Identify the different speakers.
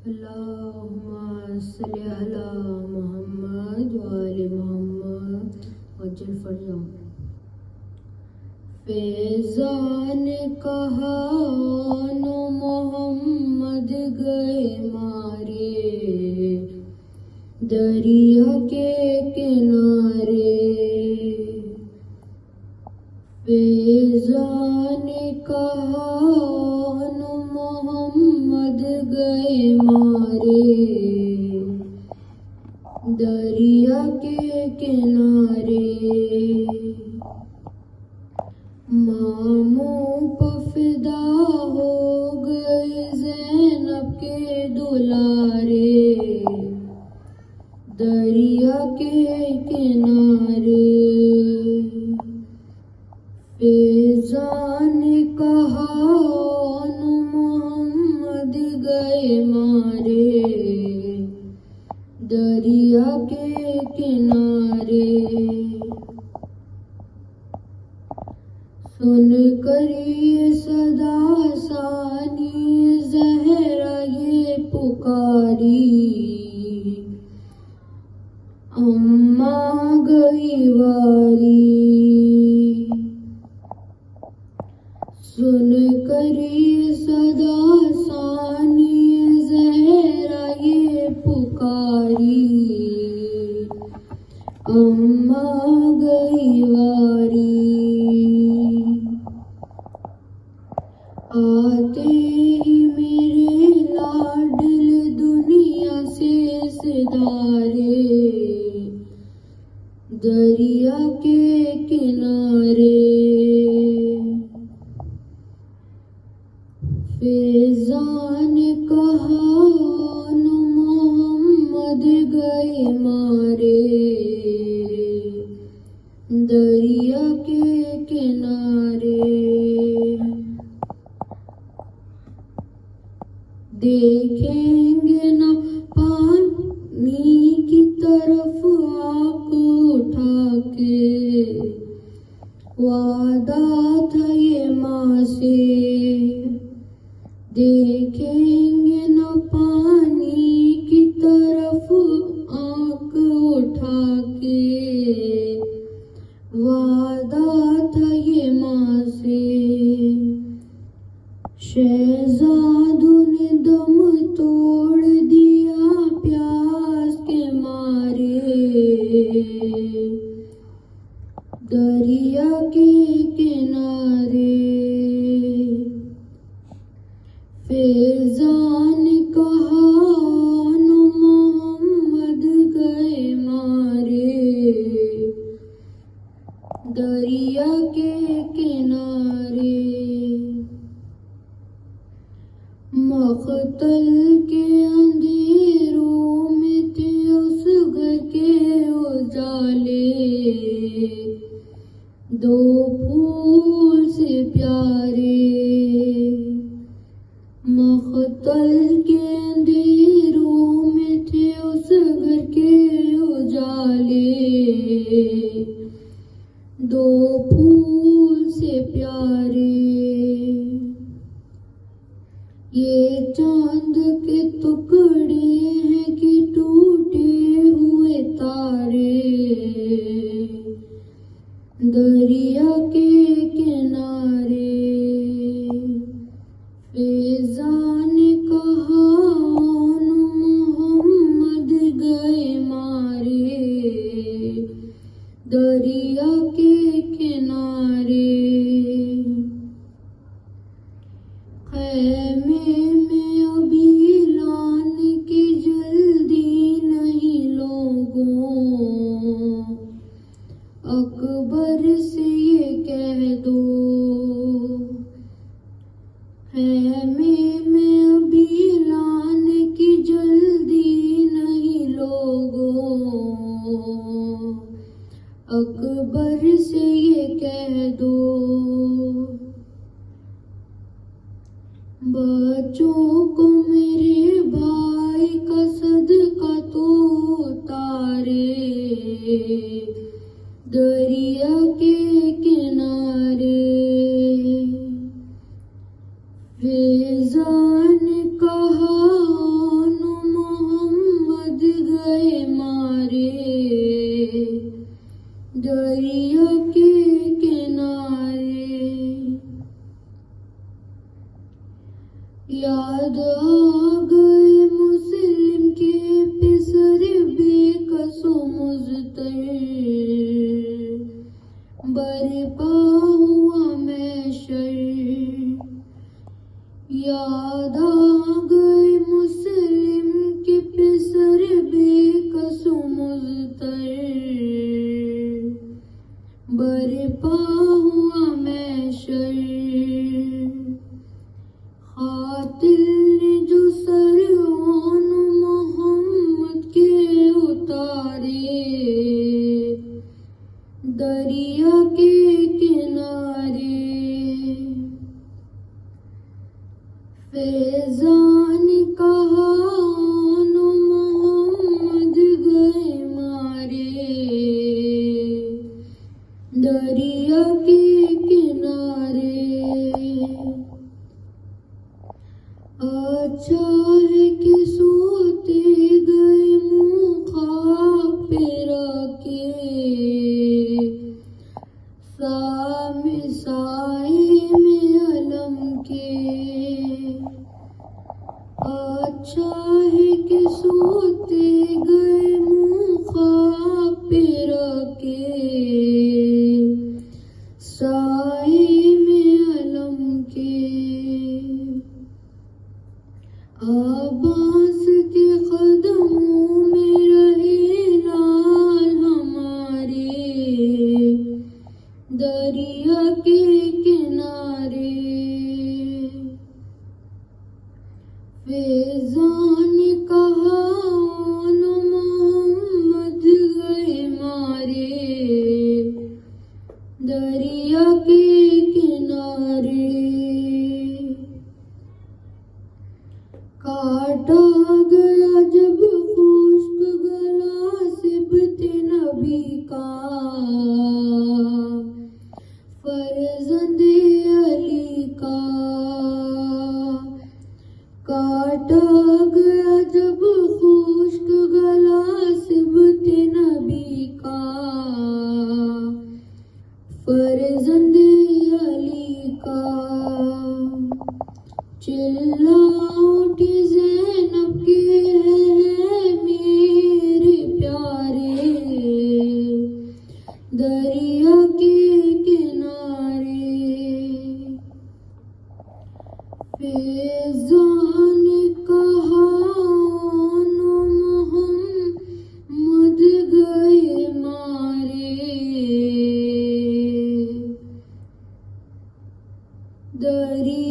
Speaker 1: अल्लाहुम्मा सल्ली अला मुहम्मद व आले मुहम्मद वजल फरजाम। फैज़ान कहा नो मोहम्मद गए मारे दरिया के किनारे। फैज़ान कहा नो मोहम्मद गए मारे दरिया के किनारे। मामू पफिदा हो गए ज़ैनब के दुलारे दरिया के किनारे। फैज़ान कहा नो मोहम्मद गए मारे दरिया के किनारे। सुन करिए सदा सानी ज़हरा ये पुकारी अम्मा गई वारी। सुन करिए सदा सानी ज़हरा ये पुकारी अम्मा गई वारी। आते ही मेरे लाडल दुनिया से सिधारे दरिया के किनारे। फैज़ान कहा नो मोहम्मद गए मारे दरिया के किनारे। देखेंगे न पानी की तरफ आँख उठा के वादा था ये माँ से। देखेंगे न पानी की तरफ आँख उठा के वादा था ये माँ से। शहज़ादों ने दम तोड़ दिया प्यास के मारे दरिया के किनारे। फैज़ान कहा नो मोहम्मद गए मारे दरिया के किनारे। मक़तल के अंधेरों में थे उस घर के उजाले दो फूल से प्यारे। मक़तल के अंधेरों में थे उस घर के उजाले दो फूल से प्यारे। ये चांद के टुकड़े हैं कि टूटे हुए तारे दरिया के किनारे। फैज़ान कहा नो मोहम्मद गए मारे दरिया के किनारे। खैमे में अभी लाने की जल्दी नहीं लोगों अकबर से ये कह दो गए मुस्लिम के पिसर बेकसो मुज़तर, बरपा हुआ महशर। याद आ गए मुस्लिम के पिसर बेकसो मुज़तर, बरपा हुआ महशर। कातिल ने जो सर आन मोहम्मद के उतारे, दरिया के किनारे। फैज़ान कहा आन मोहम्मद गए मारे, दरिया के किनारे। अच्छा है कि सोते गए मुँह खाक पे रखे, साए में अलम के। अच्छा है कि सोते गए मुँह खाक पे रखे, साए में अलम के। अब्बास के कदमों में रहे लाल हमारे, दरिया के किनारे। फैज़ान ने कहा आन मोहम्मद गए मारे, दरिया के किनारे। काटा गया जब खुश्क गला सिबते नबी का, फर्जंदे अली का। काटा गया जब खुश्क गला सिबते नबी का, फर्जंदे अली का। चिल्ला उठी ज़ैनब के है मेरे प्यारे, दरिया के किनारे। फैज़ान ने कहा आन मोहम्मद गए मारे, दरिया